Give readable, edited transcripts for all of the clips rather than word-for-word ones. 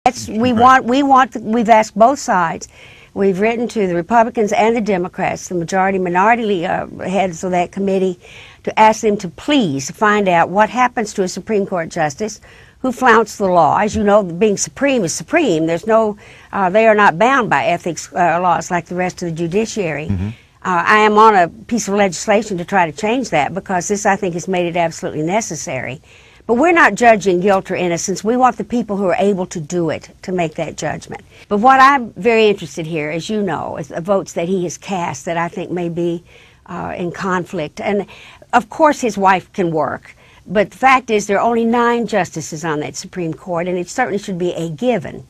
We've asked both sides. We've written to the Republicans and the Democrats, the minority heads of that committee, to ask them to please find out what happens to a Supreme Court justice who flouts the law. As you know, being supreme is supreme. There's no, they are not bound by ethics laws like the rest of the judiciary. Mm-hmm. I am on a piece of legislation to try to change that because this, I think, has made it absolutely necessary. But we're not judging guilt or innocence. We want the people who are able to do it to make that judgment. But what I'm very interested here, as you know, is the votes that he has cast that I think may be in conflict. And of course his wife can work. But the fact is there are only 9 justices on that Supreme Court, and it certainly should be a given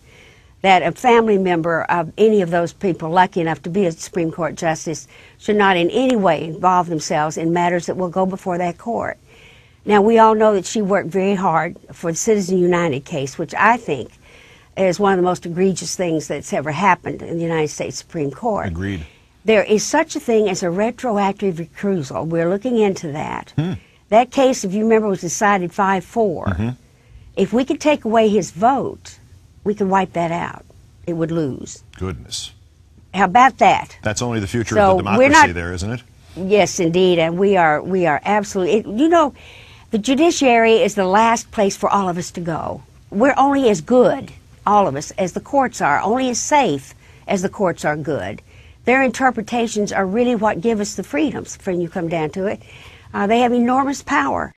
that a family member of any of those people lucky enough to be a Supreme Court justice should not in any way involve themselves in matters that will go before that court. Now, we all know that she worked very hard for the Citizens United case, which I think is one of the most egregious things that's ever happened in the United States Supreme Court. Agreed. There is such a thing as a retroactive recusal. We're looking into that. That case, if you remember, was decided 5-4. Mm-hmm. If we could take away his vote, we could wipe that out. It would lose. Goodness. How about that? That's only the future of the democracy there, isn't it? Yes, indeed, and we are absolutely, you know, the judiciary is the last place for all of us to go. We're only as good, all of us, as the courts are, only as safe as the courts are good. Their interpretations are really what give us the freedoms, when you come down to it. They have enormous power.